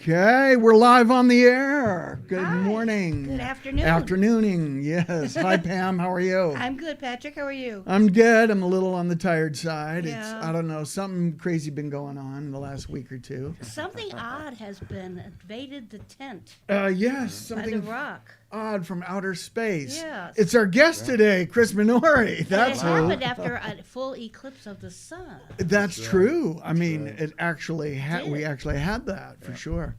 Okay, we're live on the air. Good Hi. morning. Good afternoon. Afternooning, yes. Hi, Pam. How are you? I'm good, Patrick. How are you? I'm good. I'm a little on the tired side. Yeah. It's, I don't know, something crazy been going on the last week or two. Something odd has been invaded the tent Yes, by the something rock. odd from outer space. Yes. It's our guest today, Chris Minori. And That's it who. happened after a full eclipse of the sun. That's true. I mean, right. it actually Did. we actually had that for sure.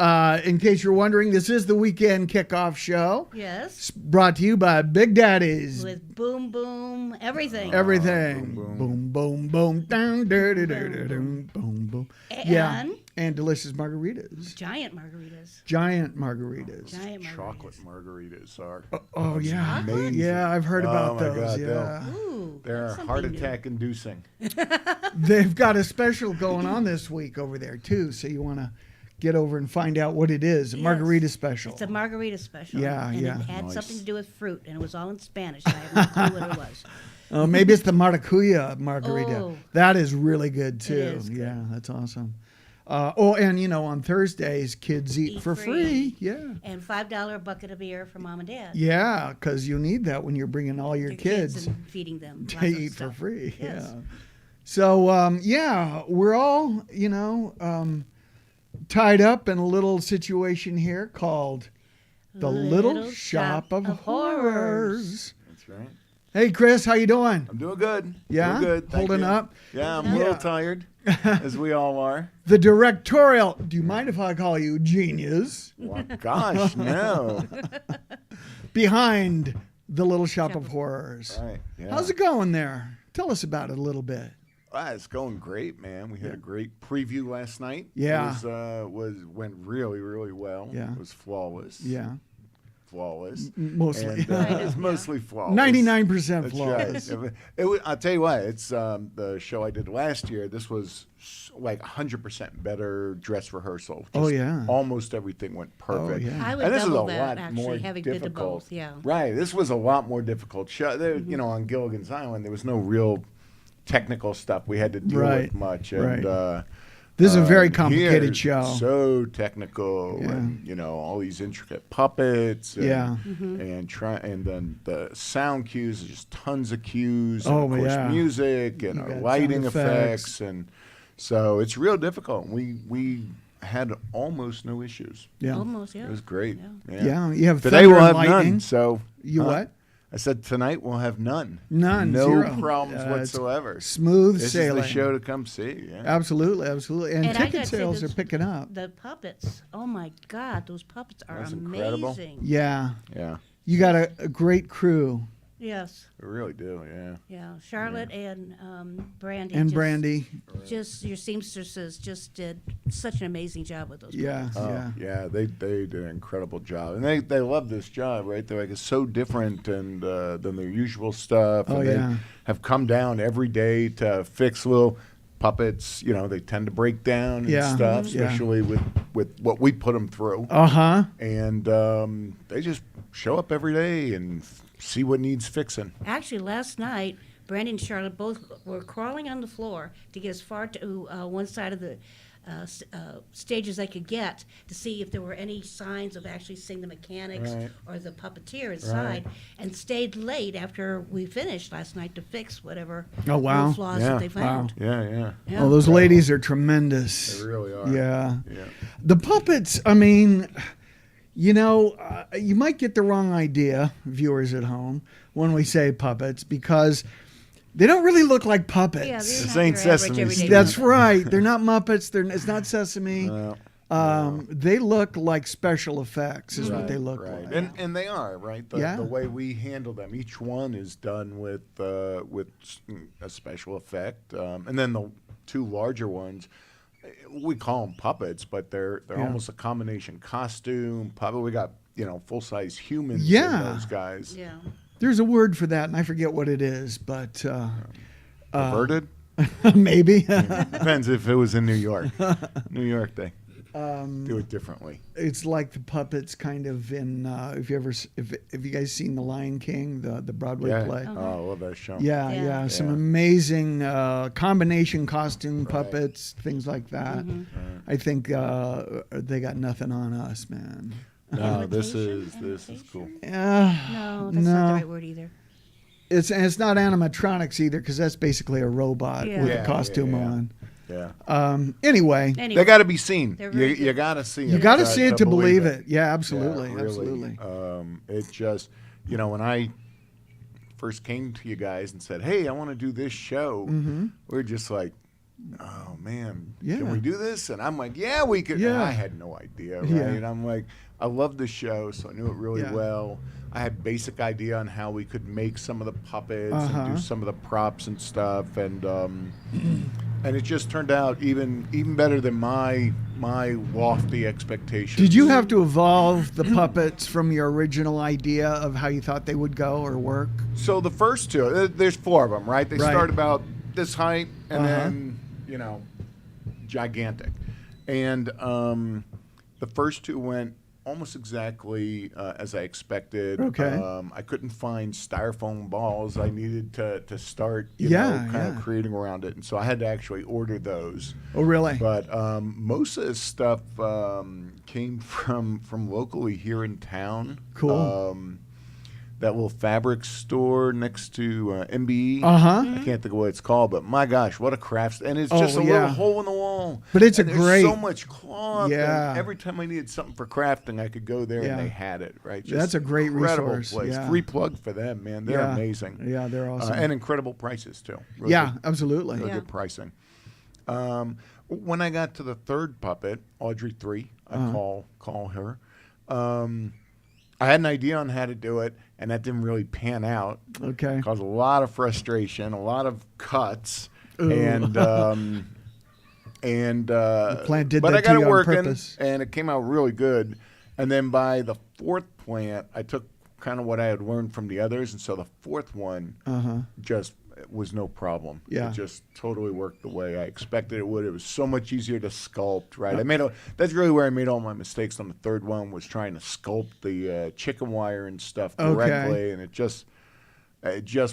In case you're wondering, this is the weekend kickoff show. Yes. Brought to you by Big Daddy's. With boom, boom, everything. Everything. Boom, Boom, boom, boom. Down, boom, boom. Yeah. And delicious margaritas. Giant margaritas. Giant margaritas. Giant margaritas. Chocolate margaritas are Oh, yeah. amazing. Yeah, I've heard about Oh, my those. God, Yeah. Ooh, They're that's heart something new. attack inducing. They've got a special going on this week over there, too. So you want to get over and find out what it is. A Yes. margarita special. It's a margarita special. Yeah, and yeah. it had Nice. something to do with fruit, and it was all in Spanish. I have no clue what it was. Maybe it's the maracuya margarita. Oh. That is really good, too. is good. Yeah, that's awesome. And, on Thursdays, kids eat for free. Yeah. And $5 a bucket of beer for mom and dad. Yeah, because you need that when you're bringing all your kids and feeding them. to lots of eat for stuff. free. Yes. Yeah. So, we're all, tied up in a little situation here called the Little Shop of Horrors. That's right. Hey, Chris, how you doing? I'm doing good. Yeah? Doing good. Thank Holding you. up? Yeah, I'm Yeah. a little tired, as we all are. The directorial. Do you mind if I call you genius? Well, gosh, no. Behind the Little Shop of Horrors. Right. Yeah. How's it going there? Tell us about it a little bit. It's going great, man. We had a great preview last night. Yeah. It went really, really well. Yeah. It was flawless. Yeah, Flawless. mostly. And, Right, it's yeah. mostly flawless. 99% That's flawless. right. I'll tell you what, it's the show I did last year. This was like 100% better dress rehearsal. Oh, Just yeah. Almost everything went perfect. yeah. I would And this is a double that, lot actually, more having been to difficult. both, yeah. Right. This was a lot more difficult show. There, on Gilligan's Island, there was no real technical stuff we had to deal Right, with much. right. And This is a very here, complicated show. So technical, Yeah. and all these intricate puppets. And, Yeah. and then the sound cues, just tons of cues. Oh, and of course, yeah. music and You got lighting sound effects. effects, and so it's real difficult. We had almost no issues. Yeah. Almost, yeah. It was great. Yeah. Yeah, you have Today thunder we'll and have lightning. none. So You what? I said tonight we'll have none. None, No zero. problems It's whatsoever. Smooth This sailing. is the show to come see. Yeah. Absolutely, absolutely. And And I ticket gotta say sales are this- picking up. The puppets, oh my God, those puppets are That's amazing. incredible. Yeah. Yeah. You got a great crew. Yes, We really do. Yeah. yeah. Charlotte and Brandy. And just, Brandy. Just your seamstresses just did such an amazing job with those. Yeah, puppets. yeah. They did an incredible job, and they love this job, right? They're like, it's so different than their usual stuff. Oh, and yeah. They have come down every day to fix little puppets. They tend to break down and Yeah, stuff, mhm. Yeah. especially with what we put them through. Uh-huh. And they just show up every day and see what needs fixing. Actually, last night, Brandy and Charlotte both were crawling on the floor to get as far to one side of the stage as they could get to see if there were any signs of actually seeing the mechanics Right. or the puppeteer inside, and stayed late after we finished last night to fix whatever Oh, wow. little flaws Yeah. that they found. Yeah. Yeah. Oh, those ladies are tremendous. They really are. Yeah. Yeah. The puppets, I mean, you might get the wrong idea, viewers at home, when we say puppets, because they don't really look like puppets. Yeah, they're This not ain't your Sesame average everyday Street. That's puppet. right. They're not Muppets. It's not Sesame. No. They look like special effects is what Right, they look right. like. And they are, right? The, Yeah. the way we handle them, each one is done with a special effect, and then the two larger ones, we call them puppets, but they're Yeah. almost a combination costume puppet. We got full size humans. Yeah. in those guys. Yeah. There's a word for that, and I forget what it is, but Perverted. maybe. Depends if it was in New York. New York thing. do it differently. It's like the puppets kind of in if you guys seen The Lion King, the Broadway play. Oh, I love that show. Yeah, Yeah. yeah, some Yeah. amazing combination costume puppets, things like that. I think they got nothing on us, man. No, this is Animation? cool. No, that's not the right word either. It's not animatronics either, because that's basically a robot Yeah. with Yeah, a costume yeah, yeah. on. Yeah. Anyway, They got to be seen. They're very You good. got to see it. you got to see it to believe it. Yeah, absolutely, Yeah, really. absolutely. It just, when I first came to you guys and said, "Hey, I want to do this show," we are just like, "Oh man, Yeah. can we do this?" And I'm like, "Yeah, we could." Yeah. And I had no idea, right? Yeah. And I'm like, I love the show, so I knew it really Yeah. well. I had basic idea on how we could make some of the puppets Uh-huh. and do some of the props and stuff, and it just turned out even better than my lofty expectations. Did you have to evolve the puppets from your original idea of how you thought they would go or work? So the first two, there's four of them, right? They Right. start about this height and Uh-huh. then, gigantic. And the first two went almost exactly as I expected. Okay. I couldn't find styrofoam balls. I needed to start, kind of creating around it. And so I had to actually order those. Oh, really? But most of this stuff came from locally here in town. Cool. That little fabric store next to MBE. Uh-huh. I can't think of what it's called, but my gosh, what a crafts! And it's Oh, just a yeah. little hole in the wall. But it's and a there's great- so much cloth. Yeah. And every time I needed something for crafting, I could go there Yeah. and they had it. Right. That's a great incredible resource, place. yeah. Free plug for them, man. They're Yeah. amazing. Yeah, they're awesome. And incredible prices too. Really Yeah, good. absolutely. Really Yeah. good pricing. When I got to the third puppet, Audrey 3, I call her. I had an idea on how to do it, and that didn't really pan out. Okay. Caused a lot of frustration, a lot of cuts, Ooh. and plant did but that I to got you it on working, purpose. and it came out really good. And then by the fourth plant, I took kind of what I had learned from the others, and so the fourth one just was no problem. Yeah. It just totally worked the way I expected it would. It was so much easier to sculpt, right? That's really where I made all my mistakes on the third one, was trying to sculpt the chicken wire and stuff correctly, and it just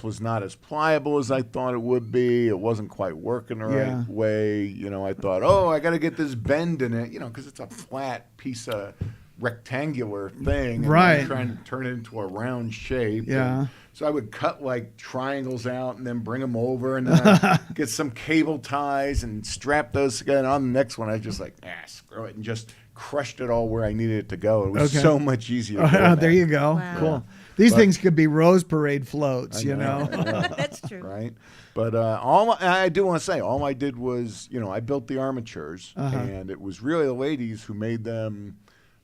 was not as pliable as I thought it would be. It wasn't quite working the Yeah. right way. I thought, I got to get this bend in it, because it's a flat piece of rectangular thing. And Right. I'm trying to turn it into a round shape. Yeah. And so I would cut like triangles out and then bring them over, and then I'd get some cable ties and strap those together. And on the next one, I was just like, screw it, and just crushed it all where I needed it to go. It was Okay. so much easier. doing There that. you go. Wow. Cool. These But- things could be Rose Parade floats, I know. That's true. Right? But I do want to say, all I did was, I built the armatures, and it was really the ladies who made them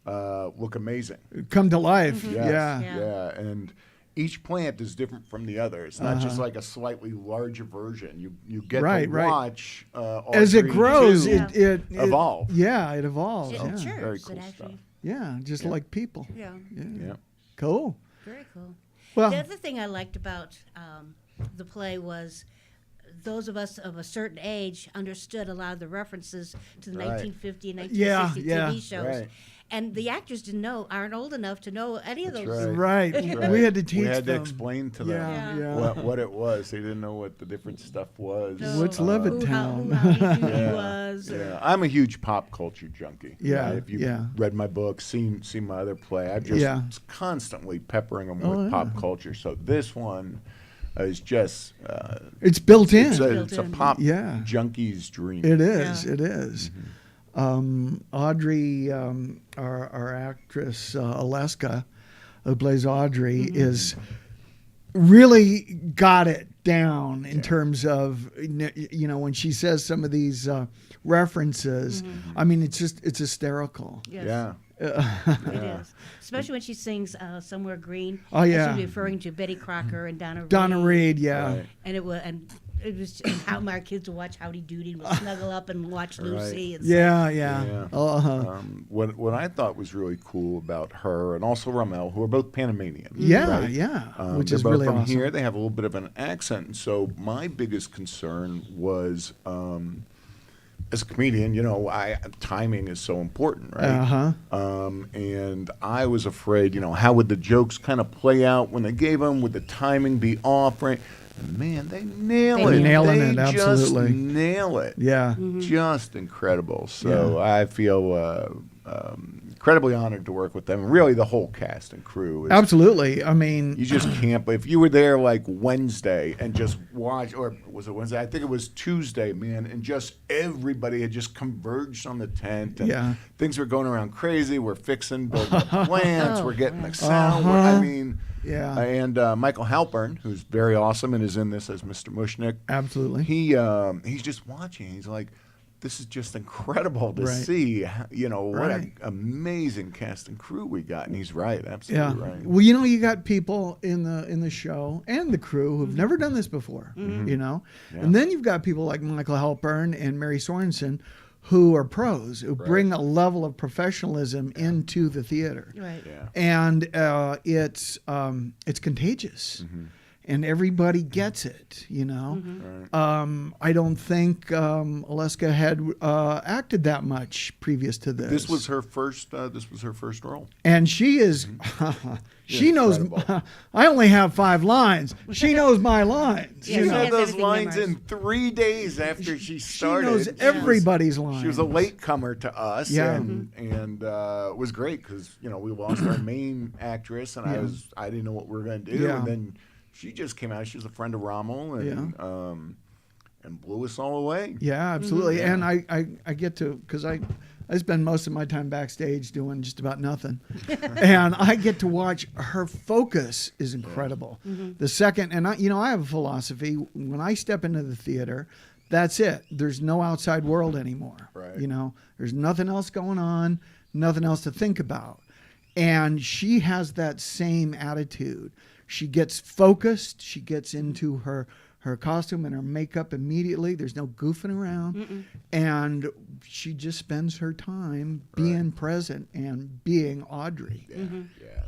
look amazing. Come to life. Yes, Yeah. Yeah. and each plant is different from the other. It's not just like a slightly larger version. You get Right, to right. watch As it Audrey grows, too. it evolve. Yeah, it evolves. It Yeah. chirps. Very It cool actually- stuff. Yeah, just like people. Yeah. Yeah. Cool. Very cool. Well, The other thing I liked about the play was those of us of a certain age understood a lot of the references to the Right. 1950 and Yeah, 1960 yeah. TV shows. Right. And the actors aren't old enough to know any of That's those. right. Right. We had to teach We had them. to explain to them Yeah, Yeah. yeah. what it was. They didn't know what the different stuff was. What's So, Levittown? Who Howdy Doody Yeah. was. or- Yeah, I'm a huge pop culture junkie. Yeah, Right? If you've yeah. read my book, seen my other play, I've just Yeah. constantly peppering them Oh, with yeah. pop culture. So this one is just It's built in. it's Built a in. pop Yeah. junkie's dream. It is. Yeah. It is. Mm-hmm. Audrey, our actress Alaska, who plays Audrey, is really got it down in terms of when she says some of these references. I mean, it's hysterical. Yes. Yeah. It is. Especially when she sings Somewhere Green. Oh, yeah. And she's referring to Betty Crocker and Donna Reed. Donna Reed, yeah. Right. And it was and how my kids would watch Howdy Doody and would snuggle up and watch Lucy. And Yeah, Yeah. yeah. Uh-huh. What I thought was really cool about her and also Ramel, who are both Panamanian. Yeah, right? yeah. Which They're is both really from awesome. here. They have a little bit of an accent. And so my biggest concern was as a comedian, timing is so important, right? And I was afraid, how would the jokes kind of play out when they gave them? Would the timing be off, right? And man, they nail it. Nailing it, Just absolutely. nail it. Yeah. Just incredible. So I feel incredibly honored to work with them. Really, the whole cast and crew. Absolutely. I mean, you just can't. But if you were there like Wednesday and just watch, or was it Wednesday? I think it was Tuesday, man, and just everybody had just converged on the tent. And things were going around crazy. We're fixing building the plants. We're getting the sound. I mean. Yeah. And Michael Halpern, who's very awesome and is in this as Mr. Mushnick. Absolutely. He's just watching. He's like, this is just incredible to see, what an amazing cast and crew we got. And he's right, absolutely right. Well, you got people in the show and the crew who've never done this before, and then you've got people like Michael Halpern and Mary Sorensen who are pros, who bring a level of professionalism into the theater. Right. Yeah. And it's contagious. And everybody gets it, I don't think Aleska had acted that much previous to this. This was her first role. And she is, she knows. I only have 5 lines. She knows my lines. Yeah, she she said has those everything lines memorized. in 3 days after she started. She knows everybody's lines. She was a latecomer to us, Yeah. and it was great because we lost our main actress, and I didn't know what we were going to do, and then she just came out. She was a friend of Rommel, and blew us all away. Yeah, absolutely. And I get to, because I spend most of my time backstage doing just about nothing, and I get to watch her focus is incredible. The second, and I have a philosophy: when I step into the theater, that's it. There's no outside world anymore. Right. There's nothing else going on, nothing else to think about. And she has that same attitude. She gets focused. She gets into her costume and her makeup immediately. There's no goofing around. And she just spends her time being present and being Audrey.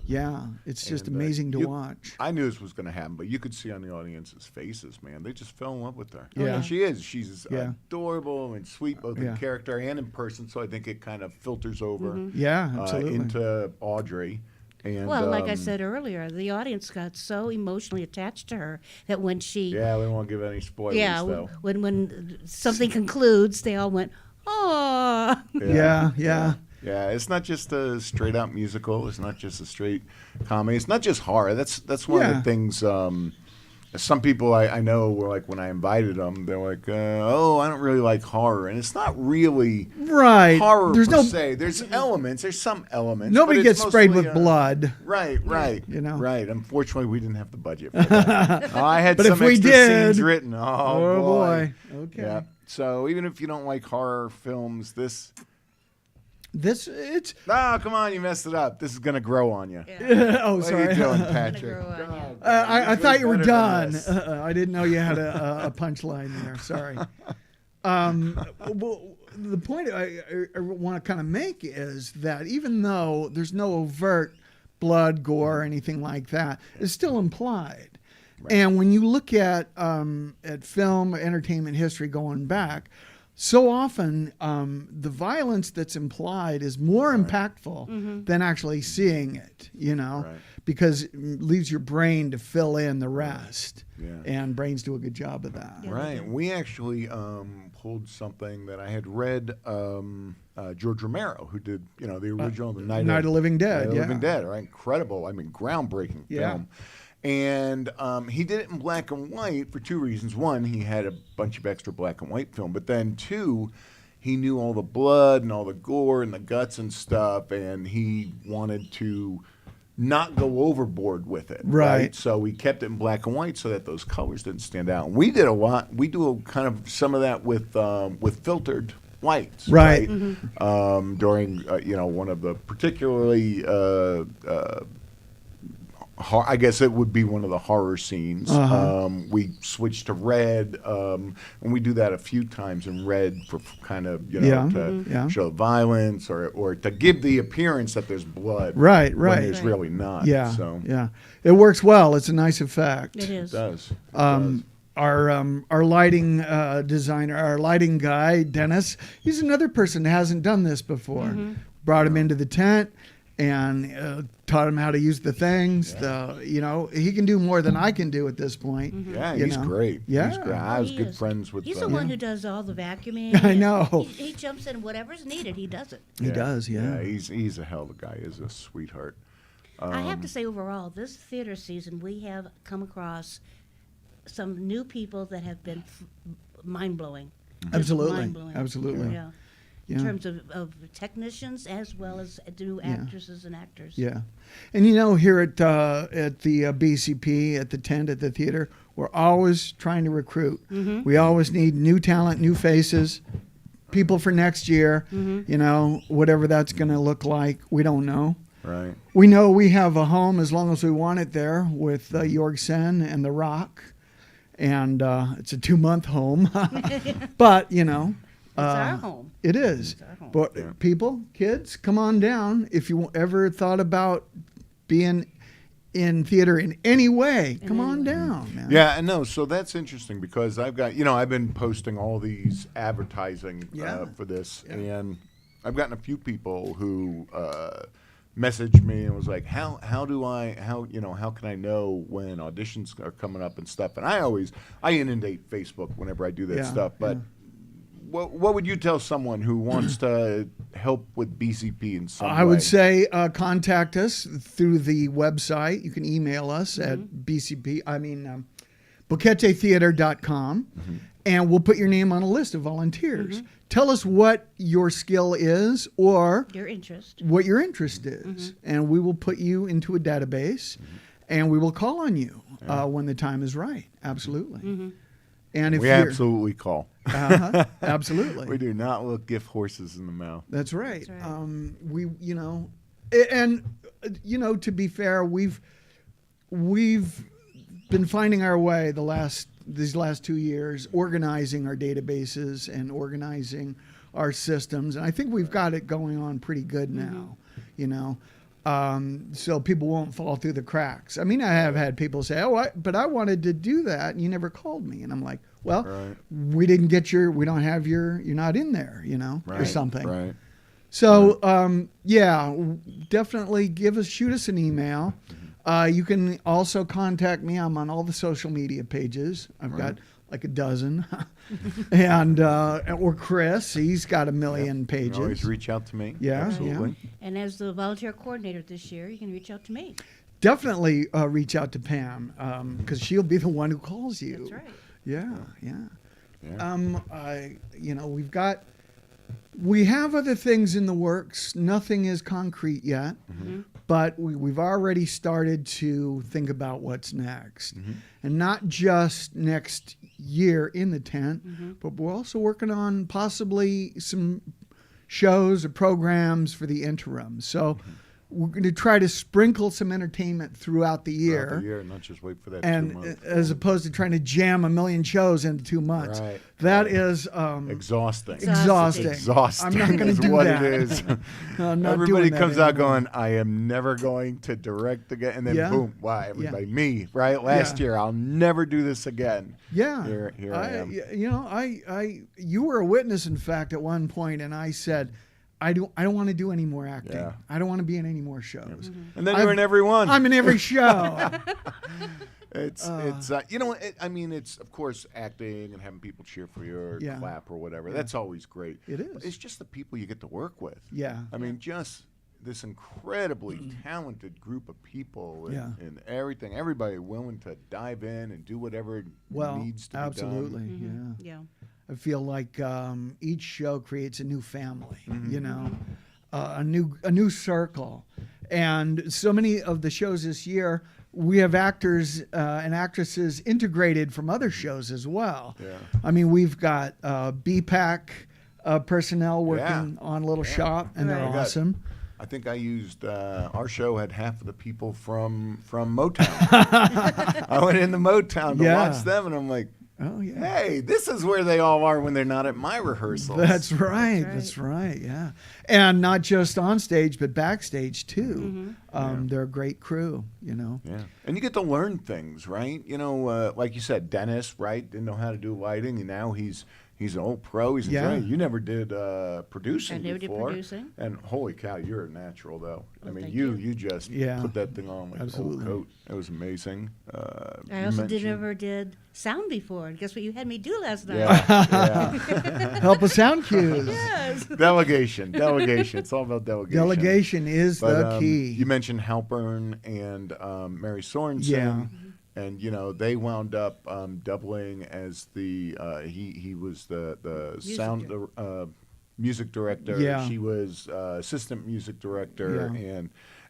Yeah, it's just amazing to watch. I knew this was going to happen, but you could see on the audience's faces, man. They just fell in love with her. Yeah. And she is. She's adorable and sweet, both in character and in person. So I think it kind of filters over Absolutely. into Audrey. And, Well, like I said earlier, the audience got so emotionally attached to her that when she yeah, we won't give any spoilers, though. when something concludes, they all went, "Oh." Yeah. Yeah, it's not just a straight out musical. It's not just a straight comedy. It's not just horror. That's one of the things. Some people I know were like, when I invited them, they're like, "Oh, I don't really like horror," and it's not really horror There's per no se. There's elements. There's some elements. Nobody but it's gets sprayed mostly, with blood. Right. Right. Unfortunately, we didn't have the budget for that. I had But some if we extra did, scenes written. Oh boy. Okay. Yeah. So even if you don't like horror films, It's come on, you messed it up. This is gonna grow on you. oh, What sorry. are you doing, Patrick? I thought you were better done. than this. I didn't know you had a punchline there. Sorry. Well, the point I want to kind of make is that even though there's no overt blood, gore, or anything like that, it's still implied. Right. And when you look at film, entertainment history going back, so often the violence that's implied is more impactful than actually seeing it, because it leaves your brain to fill in the rest. And brains do a good job of that. Right. We actually pulled something that I had read George Romero, who did, the original The Night of the Living Dead. Night of the Living Dead, right? Incredible. I mean, groundbreaking film. And he did it in black and white for 2 reasons. One, he had a bunch of extra black and white film. But then 2, he knew all the blood and all the gore and the guts and stuff. And he wanted to not go overboard with it. Right. So we kept it in black and white so that those colors didn't stand out. And we did a lot. We do kind of some of that with filtered whites. Right. During, one of the particularly... I guess it would be one of the horror scenes. We switched to red, and we do that a few times in red for kind of, to show violence or to give the appearance that there's blood. Right. When there's really not. Yeah. So. Yeah. It works well. It's a nice effect. It is. It does. our lighting designer, our lighting guy, Dennis, he's another person that hasn't done this before. Brought him into the tent and taught him how to use the things. He can do more than I can do at this point. Yeah, he's great. Yeah. He's great. I was good friends with He's the one who does all the vacuuming. I know. He jumps in whatever's needed. He does it. He does, yeah. He's a hell of a guy. He's a sweetheart. I have to say, overall, this theater season, we have come across some new people that have been mind-blowing. Absolutely. Mind-blowing. Absolutely. Yeah. In terms of technicians as well as new actresses and actors. Yeah. And here at the BCP, at the tent, at the theater, we're always trying to recruit. We always need new talent, new faces, people for next year, whatever that's going to look like. We don't know. Right. We know we have a home as long as we want it there with Jorgsen and The Rock. And it's a 2-month home. But, It's our home. It is. It's our home. But people, kids, come on down. If you ever thought about being in theater in any way, come on down, man. Yeah, and no, so that's interesting because I've got, I've been posting all these advertising for this, and I've gotten a few people who messaged me and was like, how can I know when auditions are coming up and stuff? And I inundate Facebook whenever I do that stuff, but what would you tell someone who wants to help with BCP in some way? I would say contact us through the website. You can email us at boquetetheater.com, and we'll put your name on a list of volunteers. Tell us what your skill is or Your interest. what your interest is, and we will put you into a database, and we will call on you when the time is right. Absolutely. And if we absolutely call. Absolutely. We do not look gift horses in the mouth. That's right. That's right. To be fair, we've been finding our way these last 2 years, organizing our databases and organizing our systems, and I think we've got it going on pretty good now. So people won't fall through the cracks. I mean, I have had people say, but I wanted to do that and you never called me. And I'm like, well, we didn't get we don't have you're not in there, or something. Right. So, definitely shoot us an email. You can also contact me. I'm on all the social media pages. I've got like a dozen. And or Chris, he's got 1 million pages. You can always reach out to me. Yeah, absolutely. And as the volunteer coordinator this year, you can reach out to me. Definitely reach out to Pam because she'll be the one who calls you. That's right. Yeah. We have other things in the works. Nothing is concrete yet, but we've already started to think about what's next, and not just next year in the tent, but we're also working on possibly some shows or programs for the interim. So we're going to try to sprinkle some entertainment throughout the year. Throughout the year, not just wait for that 2 and months. as opposed to trying to jam 1 million shows into 2 months. Right. That is exhausting. Exhausting. I'm not going to do what that. it is. I'm not Everybody doing that comes out anymore. going, I am never going to direct again. And then boom, wow, everybody, Yeah. me, right? Last year, I'll never do this again. Yeah. Here I am. You were a witness, in fact, at one point, and I said, I don't want to do any more acting. Yeah. I don't want to be in any more shows. And then you're in every one. I'm in every show. It's it's of course acting and having people cheer for you or clap or whatever. That's always great. It is. But it's just the people you get to work with. Yeah. I mean, just this incredibly talented group of people and everything. Everybody willing to dive in and do whatever needs to absolutely. be done. Yeah. I feel like each show creates a new family, a new circle. And so many of the shows this year, we have actors and actresses integrated from other shows as well. Yeah. I mean, we've got BPAC personnel working on Little Shop, and they're awesome. I think I used our show had half of the people from Motown. I went into Motown to watch them, and I'm like, Oh yeah. Hey, this is where they all are when they're not at my rehearsals. That's right. That's right. Yeah, and not just on stage, but backstage too. They're a great crew. Yeah, and you get to learn things, right? Like you said, Dennis, right? Didn't know how to do lighting, and now he's an old pro. He's enjoying it. You never did producing I never before. did producing. And holy cow, you're a natural though. I mean, thank you just put that thing on like Absolutely. a old coat. It was amazing. I also never did sound before. And guess what you had me do last night? Yeah. Help with sound cues. Yes. Delegation. It's all about delegation. Delegation is the key. You mentioned Halpern and Mary Sorensen. Yeah. And they wound up doubling as the he was the music director. Yeah. She was assistant music director,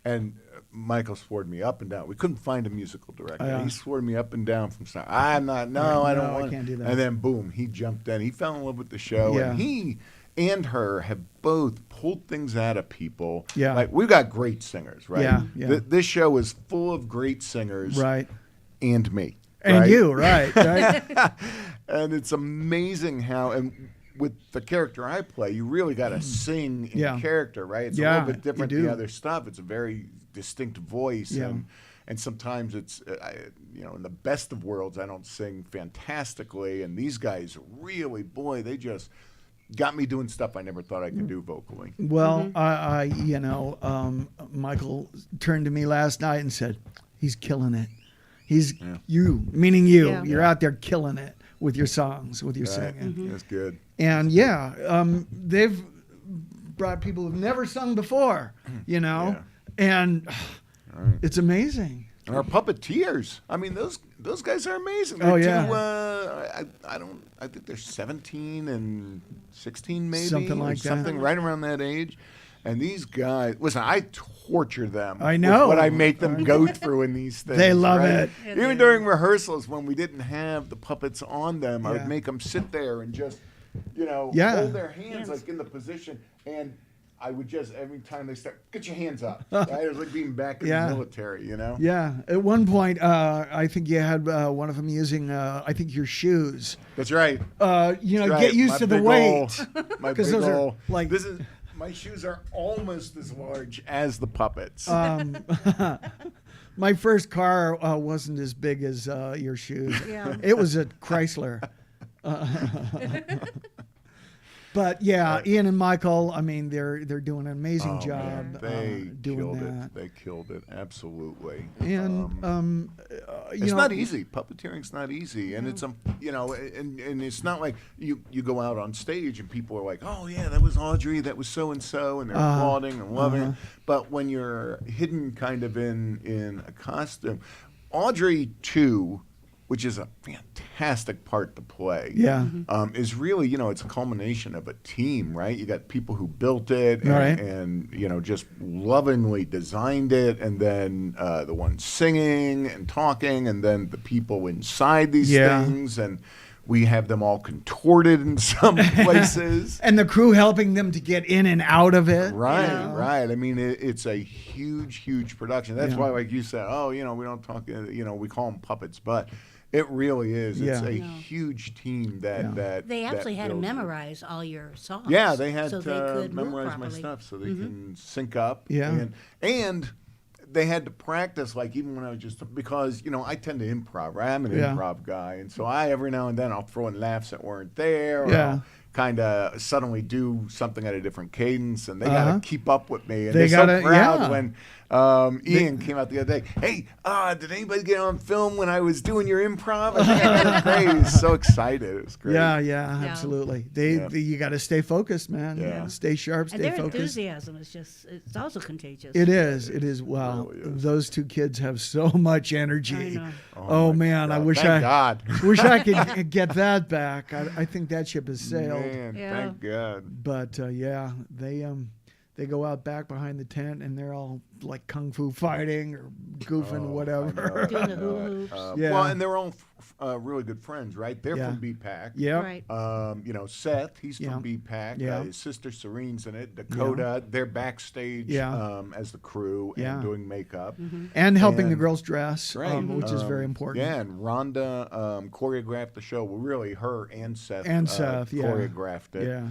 and Michael swore me up and down. We couldn't find a musical director. He swore me up and down from start. I'm not. No, I don't want. I can't do that. And then boom, he jumped in. He fell in love with the show, and he and her have both pulled things out of people. Yeah. Like we've got great singers, right? Yeah. This show is full of great singers. Right. And me. And right? you, right. And it's amazing how, and with the character I play, you really got to sing in character, right? It's a little bit different than the other stuff. It's a very distinct voice. And sometimes it's, in the best of worlds, I don't sing fantastically. And these guys really, boy, they just got me doing stuff I never thought I could do vocally. Well, Michael turned to me last night and said, he's killing it. You, meaning you. Yeah. You're out there killing it with your songs, with your singing. That's good. And they've brought people who've never sung before, and it's amazing. And our puppeteers. I mean, those guys are amazing. They're I think they're 17 and 16 maybe. Something like that. Something right around that age. And these guys, listen, I torture them. I know. With what I make them go through in these things. They love right? it. Even during rehearsals, when we didn't have the puppets on them, I would make them sit there and just, hold their hands like in the position. And I would just, every time they start, get your hands up. Right? It was like being back in the military, Yeah. At one point, I think you had one of them using, I think, your shoes. That's right. Get used to the weight. My big those are ol', like this is. My shoes are almost as large as the puppets. My first car wasn't as big as your shoes. Yeah. It was a Chrysler. But Ian and Michael, I mean, they're doing an amazing job doing that. They killed it, absolutely. And it's not easy. Puppeteering's not easy, and it's and it's not like you go out on stage and people are like, oh yeah, that was Audrey, that was so and so, and they're applauding and loving it. But when you're hidden kind of in a costume, Audrey too, which is a fantastic part to play. Yeah. Is really, it's a culmination of a team, right? You got people who built it and just lovingly designed it, and then the ones singing and talking, and then the people inside these things, and we have them all contorted in some places. And the crew helping them to get in and out of it. Right, right. I mean, it's a huge, huge production. That's why, like you said, we don't talk, we call them puppets, but it really is. It's a huge team that They actually had to builds it. memorize all your songs. Yeah, they had so to they could memorize my properly. stuff so they can sync up. Yeah. And they had to practice, like even when I was because, I tend to improv, right? I'm an improv guy. And so every now and then I'll throw in laughs that weren't there. Or I'll kind of suddenly do something at a different cadence, and they got to keep up with me. And they're so proud when Ian came out the other day. Hey, did anybody get on film when I was doing your improv? I think I got praise. So excited. It was great. Yeah, absolutely. You got to stay focused, man. Yeah. Stay sharp, stay And their focused. enthusiasm it's also contagious. It is. Wow. It really is. Those two kids have so much energy. I know. Oh man, I wish Thank God. wish I could get that back. I think that ship has sailed. Man, Yeah. thank God. But they go out back behind the tent and they're all like kung fu fighting or goofing, whatever. Doing the hula hoops. Yeah. Well, and they're all really good friends, right? They're Yeah. from BPAC. Yep. Right. You know, Seth, he's Yeah. from BPAC. Yeah. His sister Serene's in it. Dakota, they're backstage Yeah. as the crew Yeah. and doing makeup. And helping the And- girls dress, Right. which is very important. Yeah, and Rhonda choreographed the show. Well, really, her and Seth, And Seth, yeah. choreographed it. Yeah.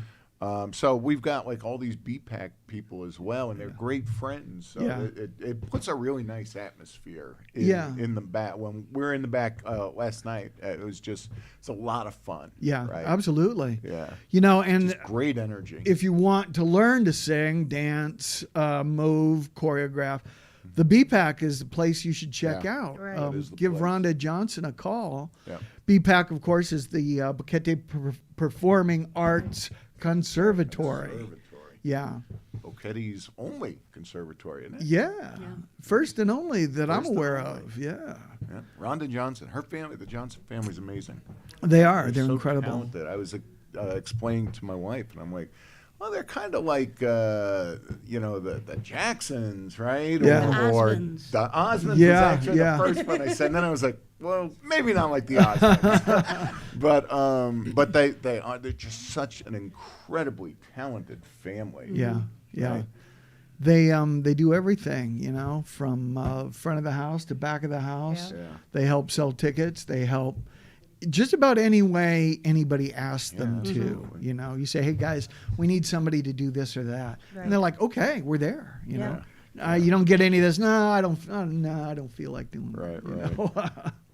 So we've got like all these BPAC people as well, and they're great friends. So Yeah. it puts a really nice atmosphere in the back. When we were in the back last night, it's a lot of fun. Yeah, right? absolutely. Yeah. You know, and Just great energy. if you want to learn to sing, dance, move, choreograph, the BPAC is the place you should check Yeah. out. Right. That is the Give place. Rhonda Johnson a call. Yeah. BPAC, of course, is the Boquete Performing Arts Conservatory. Conservatory. Yeah. Boquette's only conservatory, isn't it? Yeah. First and only that I'm First and aware only. of. Yeah. Yeah. Rhonda Johnson, her family, the Johnson family's amazing. They are. They're so incredible. talented. I was explaining to my wife, and I'm like, well, they're kind of like, you know, the Jacksons, right? Yeah. The Or Osmonds. the Osmonds Yeah, was actually yeah. the first one I said. And then I was like, well, maybe not like the Osmonds. but they're just such an incredibly talented family. Yeah. Yeah. Right. They do everything, you know, from front of the house to back of the house. Yeah. Yeah. They help sell tickets. They help just about any way anybody asks them Yeah, to. absolutely. You know, you say, "Hey guys, we need somebody to do this or that," Right. and they're like, "Okay, we're there." You Yeah. know, you don't get any of this. No, I don't. No, I don't feel like doing. Right, you right. know?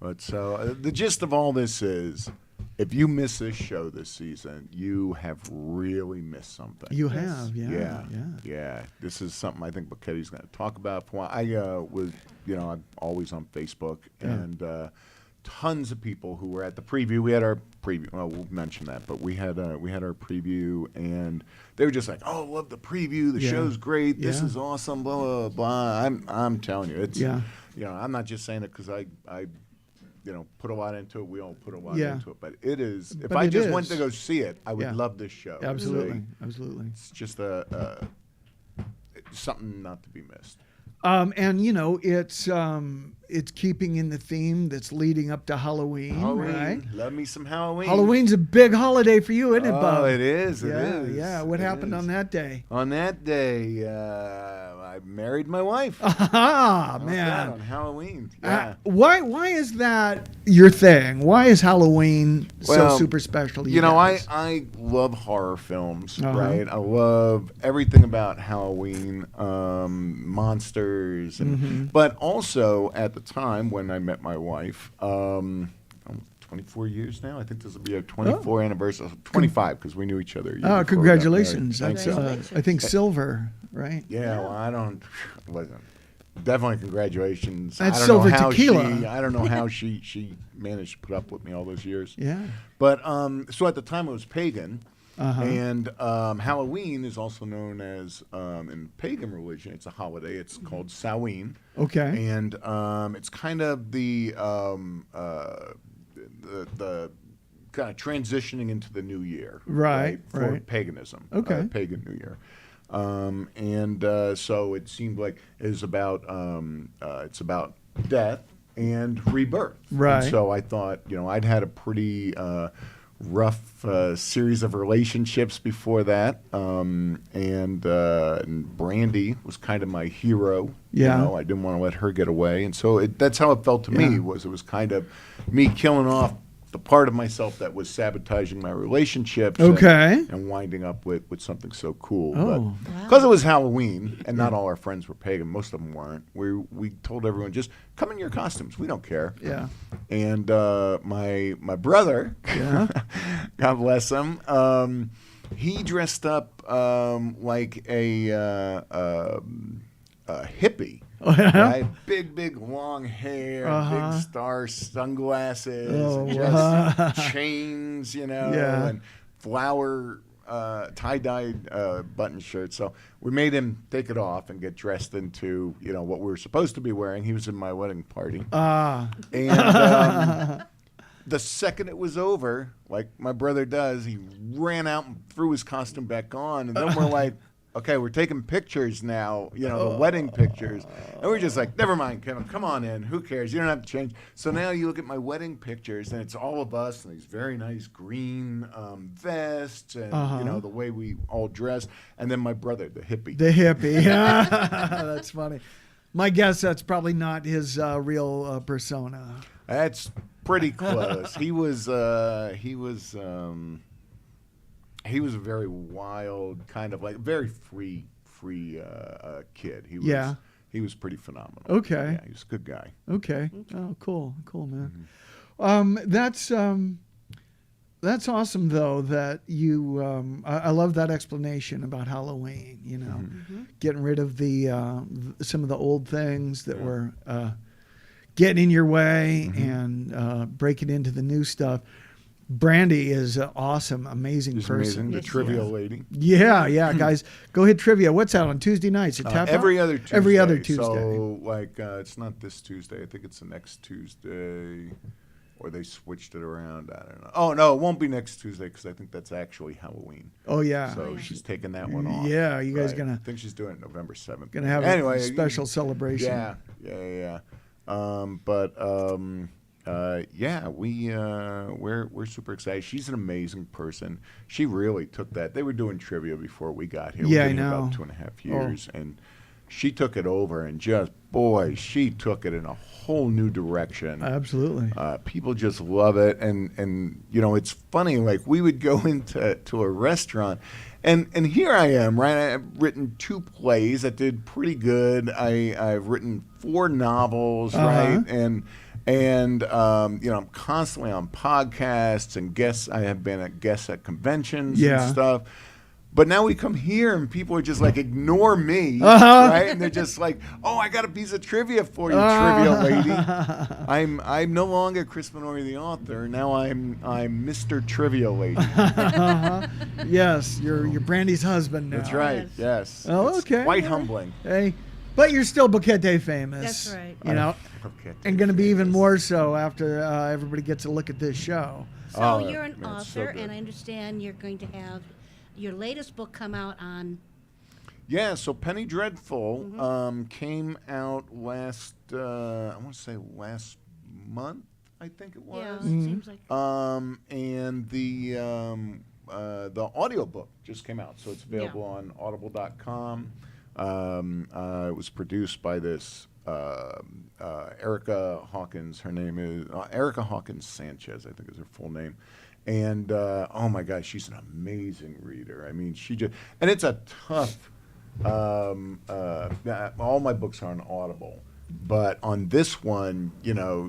But so the gist of all this is, if you miss this show this season, you have really missed something. You Yes. have, yeah. yeah. This is something I think Boquette's going to talk about. For a while. I'm always on Facebook, and tons of people who were at the preview. We had our preview. Well, we'll mention that, but we had our preview, and they were just like, "Oh, love the preview. The Yeah. show's great. This Yeah. is awesome." Blah blah blah. I'm telling you, it's Yeah. You know, I'm not just saying it because I put a lot into it. We all put a lot Yeah. into it, but it is. If But I it just went is. to go see it, I would Yeah. love this show. Absolutely, absolutely. It's just something not to be missed. And you know, it's keeping in the theme that's leading up to Halloween, Halloween, right? love me some Halloween. Halloween's a big holiday for you, isn't it, Oh, Bob? it is. It yeah, is. yeah. What it happened is. on that day? On that day, I married my wife. Ah, How about that, man. on Halloween. Yeah. Why is that your thing? Why is Halloween so Well, super special to you? You know, guys? I love horror films, Uh-huh. right? I love everything about Halloween, monsters, and but also at the time when I met my wife, 24 years now. I think this will be our 24th anniversary, 25 because we knew each other. a year before we got married. Congratulations. Thank That's, you. Congratulations. I think silver, right? Yeah, well, listen. Definitely congratulations. That's I don't silver know how tequila. I don't know how she managed to put up with me all those years. Yeah. But so at the time it was pagan, Uh-huh. and Halloween is also known as in pagan religion. It's a holiday. It's called Samhain, Okay. and it's kind of the kind of transitioning into the new year, Right, For right. paganism, Okay. pagan New Year. So it seemed like it's about death and rebirth. Right. And so I thought, I'd had a pretty rough series of relationships before that, and Brandy was kind of my hero. Yeah. I didn't want to let her get away, and so that's how it felt to Yeah. me. It was kind of me killing off the part of myself that was sabotaging my relationships. Okay. And winding up with something so cool. Oh. Because it was Halloween, and not all our friends were pagan. Most of them weren't. We told everyone, just come in your costumes. We don't care. Yeah. And my brother, Yeah. God bless him, he dressed up like a hippie. Oh, yeah? Right? Big, long hair, Uh-huh. big star sunglasses, Oh, and just chains, Yeah. and flower tie-dyed button shirts. So we made him take it off and get dressed into, what we were supposed to be wearing. He was in my wedding party. Ah. And the second it was over, like my brother does, he ran out and threw his costume back on. And then we're like, okay, we're taking pictures now, the wedding pictures. And we're just like, never mind, Kevin, come on in. Who cares? You don't have to change. So now you look at my wedding pictures, and it's all of us in these very nice green vests and, the way we all dress. And then my brother, the hippie. The hippie. That's funny. My guess that's probably not his real persona. That's pretty close. He was a very wild, kind of like very free kid. He was pretty phenomenal. Okay. Yeah, he was a good guy. Okay. Oh, cool, man. That's awesome though that you. I love that explanation about Halloween. Getting rid of some of the old things that were getting in your way and breaking into the new stuff. Brandy is an awesome, amazing She's person. amazing, the trivia lady. Yeah, guys, go hit trivia. What's out on Tuesday nights? Every other Tuesday. Every other Tuesday. So, it's not this Tuesday. I think it's the next Tuesday, or they switched it around. I don't know. Oh no, it won't be next Tuesday because I think that's actually Halloween. Oh yeah. So she's taking that one off. Yeah, you guys I think she's doing it November 7th. Gonna have a special celebration. Yeah. We're super excited. She's an amazing person. She really took that. They were doing trivia before we got here. Yeah, We've been I know. About 2.5 years, and she took it over, and she took it in a whole new direction. Absolutely. People just love it, and it's funny. Like we would go into a restaurant. And here I am, right? I've written 2 plays that did pretty good. I've written 4 novels, right? And I'm constantly on podcasts and guests. I have been a guest at conventions and stuff. But now we come here and people are just like ignore me, right? And they're just like, "Oh, I got a piece of trivia for you, trivia lady." I'm no longer Chris Minori the author. Now I'm Mr. Trivia Lady. Yes, you're Brandy's husband now. That's right. Yes. Oh, it's okay. quite humbling. Hey, but you're still Boquete famous. That's right. And going to be even more so after everybody gets a look at this show. So you're an author, so and I understand you're going to have your latest book come out on. Yeah, so Penny Dreadful came out last month, I think it was. Yeah, it seems like. And the audiobook just came out, so it's available on audible.com. It was produced by this Erica Hawkins. Her name is Erica Hawkins Sanchez, I think is her full name. And oh my gosh, she's an amazing reader. I mean, and it's a tough. All my books are on Audible, but on this one,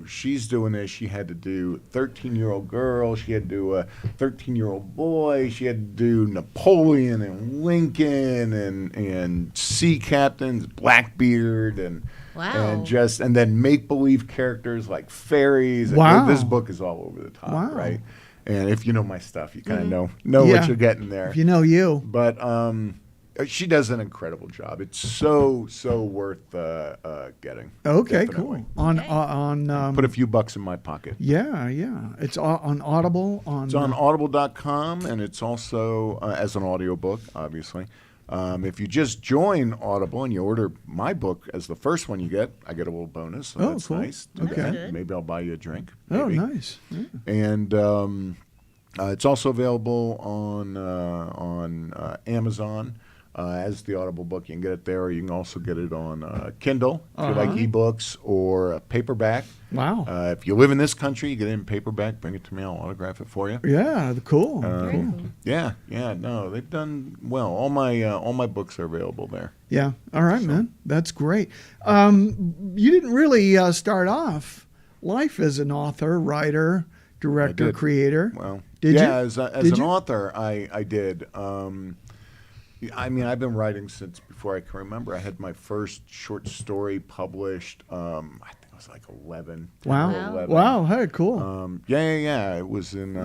she's doing this. She had to do 13-year-old girl. She had to do a 13-year-old boy. She had to do Napoleon and Lincoln and sea captains, Blackbeard, and and then make-believe characters like fairies. Wow. This book is all over the top, right? And if you know my stuff, you kind of know what you're getting there. If you know you. But she does an incredible job. It's so worth getting. Okay, definitely. cool. On put a few bucks in my pocket. Yeah. It's on Audible. It's on audible.com, and it's also as an audiobook, obviously. If you just join Audible and you order my book as the first one you get, I get a little bonus. So that's cool. nice. Okay. Maybe I'll buy you a drink. Oh, Maybe. nice. Yeah. And it's also available on Amazon as the Audible book. You can get it there, or you can also get it on Kindle if you like ebooks, or paperback. Wow. If you live in this country, you get it in paperback. Bring it to me. I'll autograph it for you. Yeah, cool. Very cool. Yeah. No, they've done well. All my books are available there. Yeah. All right, man. That's great. You didn't really start off life as an author, writer, director, creator. Well, did you? As an author, I did. I mean, I've been writing since before I can remember. I had my first short story published. I think I was like 11. Wow. 11. Wow. Hey, cool. Yeah. It was in.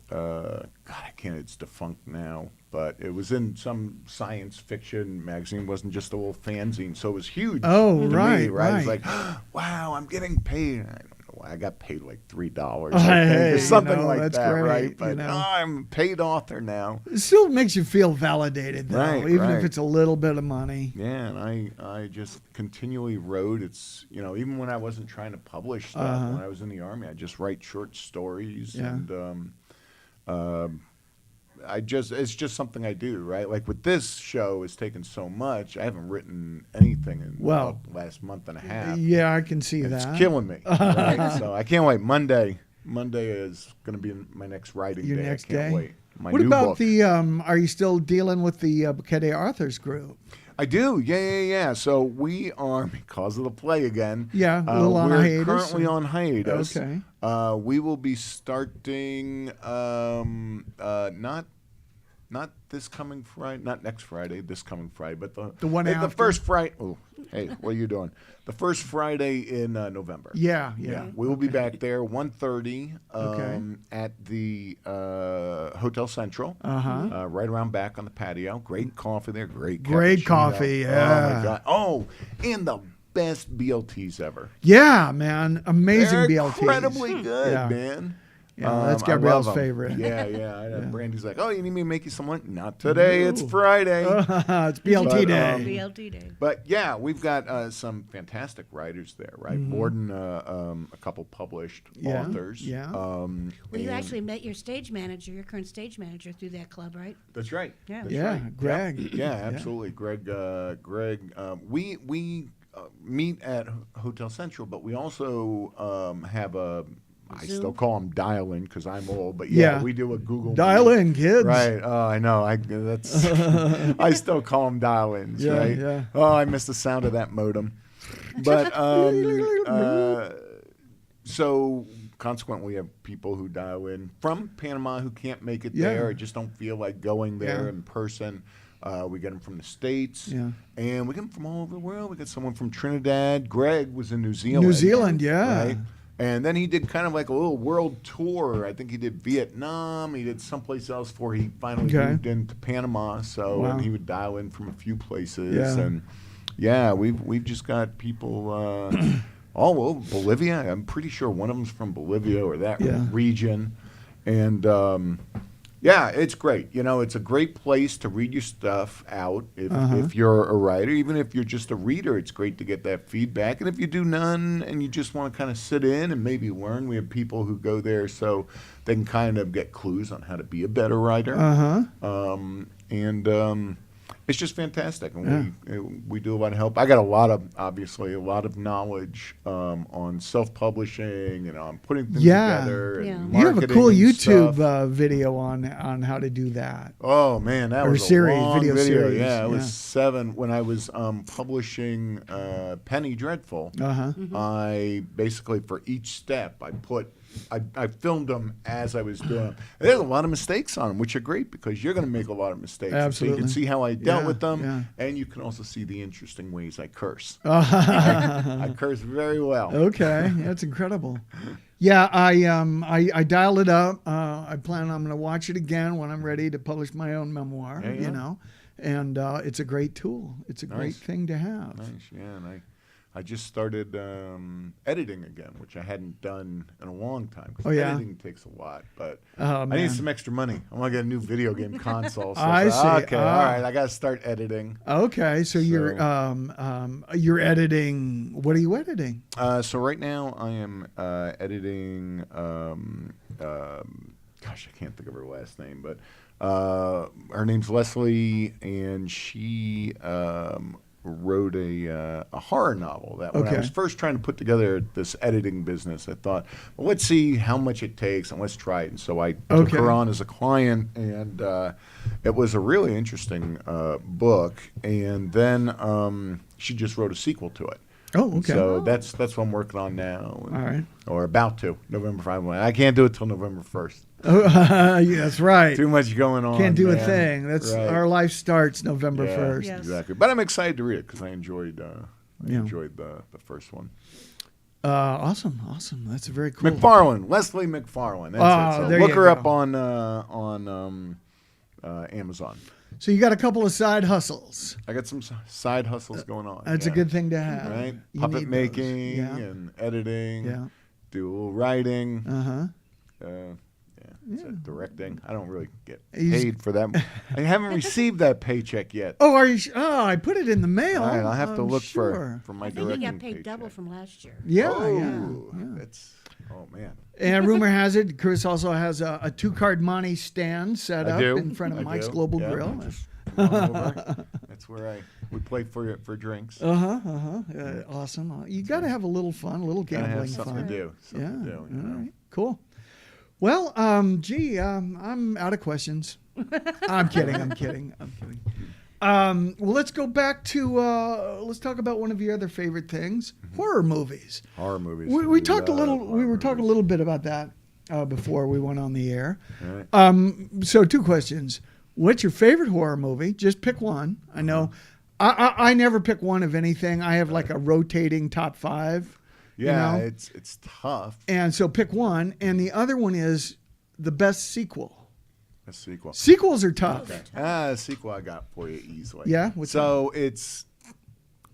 God, I can't. It's defunct now, but it was in some science fiction magazine. It wasn't just a little fanzine, so it was huge. Oh, to right, me, right. It was right. like, wow, I'm getting paid. I don't know I got paid like $3 Hey, or something you know, like that's that, great, right? But you know. I'm a paid author now. It still makes you feel validated, though, Right, even if right. it's a little bit of money. Yeah, and I just continually wrote. It's, you know, even when I wasn't trying to publish stuff, when I was in the Army, I just write short stories. Yeah. And it's just something I do, right? Like with this show, it's taken so much. I haven't written anything in Well, the last month and a half. Yeah, I can see And that. it's killing me, right? So I can't wait. Monday is going to be my next writing Your day. next I can't day. wait. My What new about book. the? Are you still dealing with the Bouquet Authors group? I do, yeah. So we are, because of the play again. Yeah, a little on we're hiatus, currently or- on hiatus. Okay. We will be starting not this coming Friday, not next Friday, this coming Friday, but The one the after? first Friday. Oh, hey, what are you doing? The first Friday in November. Yeah. We will be back there 1:30 Okay. at the Hotel Central. Right around back on the patio. Great coffee there. Great cappuccino. coffee, yeah. Oh my God. Oh, and the best BLTs ever. Yeah, man, amazing They're BLTs. incredibly good, Yeah. man. Yeah, that's I Gabrielle's love 'em. favorite. Yeah. I know. Brandy's like, oh, you need me to make you some lunch? Not today. It's Friday. It's BLT But, day. BLT day. But yeah, we've got some fantastic writers there, right? More than a couple published Yeah, authors. yeah. Well, you and- actually met your stage manager, your current stage manager, through that club, right? That's right. Yeah. That's Yeah, right. Greg. Yeah, absolutely. Greg. We meet at Hotel Central, but we also have a. I Zoom? still call them dial-in because I'm old, but Yeah. we do a Google Dial Meet. in, kids. Right. Oh, I know. That's. I still call them dial-ins. Yeah, right. yeah. Oh, I miss the sound of that modem. But so consequently, we have people who dial in from Panama who can't make it Yeah. there or just don't feel like going there Yeah. in person. We get them from the States. Yeah. And we get them from all over the world. We got someone from Trinidad. Greg was in New Zealand. New Zealand, yeah. Right? And then he did kind of like a little world tour. I think he did Vietnam. He did someplace else before he finally Okay. moved into Panama. So Wow. and he would dial in from a few places. Yeah. And yeah, we've just got people all over Bolivia. I'm pretty sure one of them's from Bolivia or that Yeah. region. And yeah, it's great. You know, it's a great place to read your stuff out if you're a writer. Even if you're just a reader, it's great to get that feedback. And if you do none and you just want to kind of sit in and maybe learn, we have people who go there so they can kind of get clues on how to be a better writer. And it's just fantastic, and we do a lot of help. I got obviously a lot of knowledge on self-publishing and on putting things together. Yeah. And You have a marketing cool and YouTube stuff. video on how to do that. Oh man, that Or was series, a long video series, Yeah, it was yeah. 7 when I was publishing Penny Dreadful. I basically for each step I filmed them as I was doing them. There's a lot of mistakes on them, which are great because you're going to make a lot of mistakes. And so you Absolutely. can see how I dealt Yeah, with them, yeah. and you can also see the interesting ways I curse. I curse very well. Okay, that's incredible. Yeah, I dialed it up. I'm going to watch it again when I'm ready to publish my own memoir. Yeah, yeah. You know, and it's a great tool. It's a great Nice. thing to have. Nice, yeah. And I just started editing again, which I hadn't done in a long time. 'Cause Oh, yeah? editing takes a lot, but Oh, I man. need some extra money. I want to get a new video game console. So I said, see. Okay, all right, I got to start editing. Okay, so you're editing. What are you editing? So right now I am editing. Gosh, I can't think of her last name, but her name's Leslie, and she wrote a horror novel that when I Okay. was first trying to put together this editing business, I thought, well, let's see how much it takes and let's try it. And so I took Okay. her on as a client, and it was a really interesting book. And then she just wrote a sequel to it. Oh, okay. So that's what I'm working on now. All right. Or about to, November 5. I can't do it till November 1st. Yeah, that's right. Too much going on. Can't do a man. thing. That's Right. our life starts November Yeah, 1st. Yes. Exactly. But I'm excited to read it because I enjoyed Yeah. the first one. Awesome. That's very cool. McFarlane, Leslie McFarlane. That's Oh, it. So there look you her go. up on Amazon. So you got a couple of side hustles. I got some side hustles going on. That's a yeah. good thing to have. Right? You Puppet need those. making Yeah. and editing. Yeah. do a little writing. Uh-huh. Yeah. Directing. I don't really get He's- paid for that. I haven't received that paycheck yet. Oh, are you? I put it in the mail. All right, I'll have to I'm look sure. for my I think directing he got paid double paycheck. from last year. Yeah, Oh, yeah. that's man. And rumor has it, Chris also has a 2-card money stand set I up do. in front of I Mike's do. Global Yeah, Grill. just run over. That's where we play for drinks. Awesome. You got to have a little fun, a little Gotta gambling have something fun. to do. Something to do. You know? All right. Cool. Well, I'm out of questions. I'm kidding. Well, let's go back to let's talk about one of your other favorite things: horror movies. Horror movies. We talked a little. We were talking a little bit about that before we went on the air. So 2 questions: what's your favorite horror movie? Just pick one. I know. I never pick one of anything. I have like a rotating top 5. Yeah, you know? it's tough. And so pick one. And the other one is the best sequel. A sequel. Sequels are tough. A sequel I got for you easily. Yeah?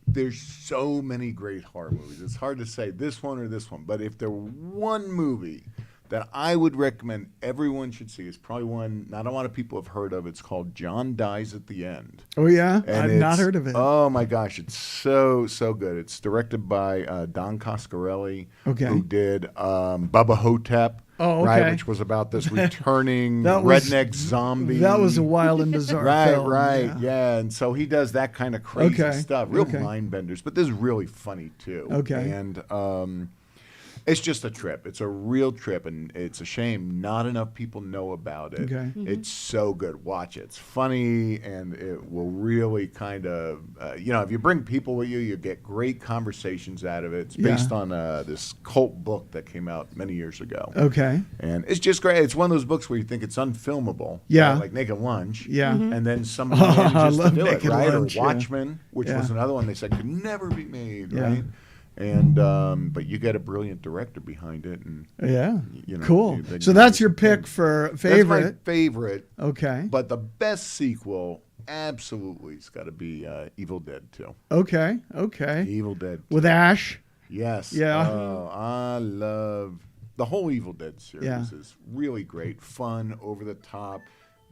There's so many great horror movies. It's hard to say this one or this one, but if there were one movie that I would recommend everyone should see, it's probably one not a lot of people have heard of. It's called John Dies at the End. Oh, yeah? And I've not heard of it. Oh my gosh, it's so good. It's directed by Don Coscarelli, who did Bubba Hotep, right, which was about this returning redneck zombie. That was a wild and bizarre film. Right, yeah. And so he does that kind of crazy stuff, real mind benders. But this is really funny too. And it's just a trip. It's a real trip, and it's a shame not enough people know about it. It's so good. Watch it. It's funny, and it will really kind of, if you bring people with you, you get great conversations out of it. It's based on this cult book that came out many years ago. And it's just great. It's one of those books where you think it's unfilmable. Like Naked Lunch. And then somebody manages to do it, right? Lunch, or Watchmen, which was another one they said could never be made, right? And but you get a brilliant director behind it, and cool. So that's your pick for favorite. That's my favorite. Okay. But the best sequel, absolutely, it's got to be Evil Dead 2. Okay. Evil Dead 2. With Ash. Yes. Yeah. Oh, I love the whole Evil Dead series. Is really great, fun, over the top.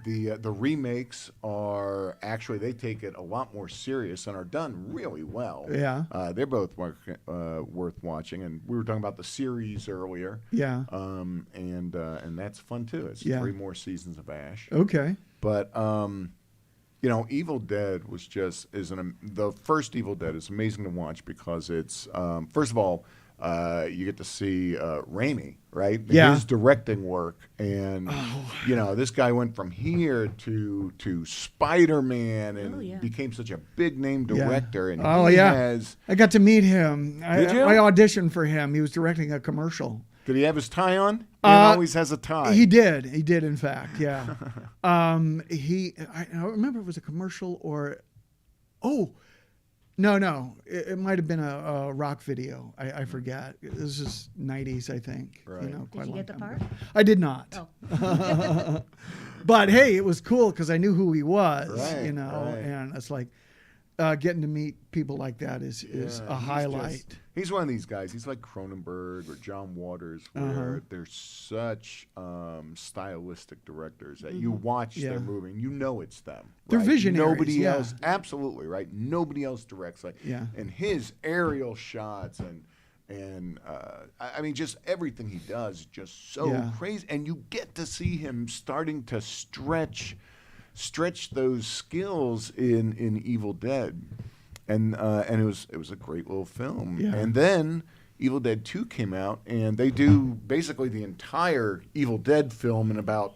The remakes are actually, they take it a lot more serious and are done really well. They're both worth watching, and we were talking about the series earlier. And that's fun too. It's 3 more seasons of Ash. But Evil Dead was the first Evil Dead is amazing to watch because it's first of all, you get to see Raimi, right? His directing work, and this guy went from here to Spider-Man and became such a big name director. And I got to meet him. Did you? I auditioned for him. He was directing a commercial. Did he have his tie on? He always has a tie. He did, in fact. Yeah. I remember it was a commercial or No, it might have been a rock video. I forget. This is 90s, I think. Right. Did you get the part? I did not. Oh. But hey, it was cool because I knew who he was. Right, And it's like getting to meet people like that is a highlight. He's one of these guys. He's like Cronenberg or John Waters, where they're such stylistic directors that you watch their movie and you know it's them. They're visionaries. Nobody else, absolutely, right? Nobody else directs and his aerial shots and I mean, just everything he does is just so crazy, and you get to see him starting to stretch those skills in Evil Dead. And it was a great little film. And then Evil Dead 2 came out, and they do basically the entire Evil Dead film in about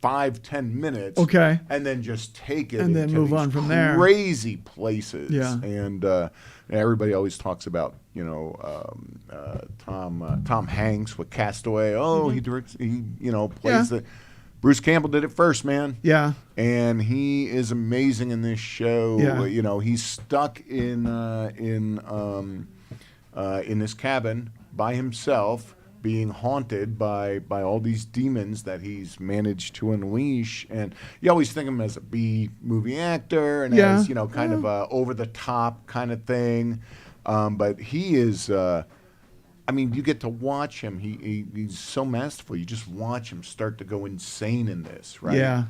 5-10 minutes. And then just take it and then move on from there. Crazy places. And everybody always talks about Tom Hanks with Castaway. He directs. He plays the. Bruce Campbell did it first, man. And he is amazing in this show. He's stuck in this cabin by himself, being haunted by all these demons that he's managed to unleash. And you always think of him as a B movie actor and as kind of a over the top kind of thing. But he is I mean, you get to watch him. He's so masterful. You just watch him start to go insane in this, right? Yeah.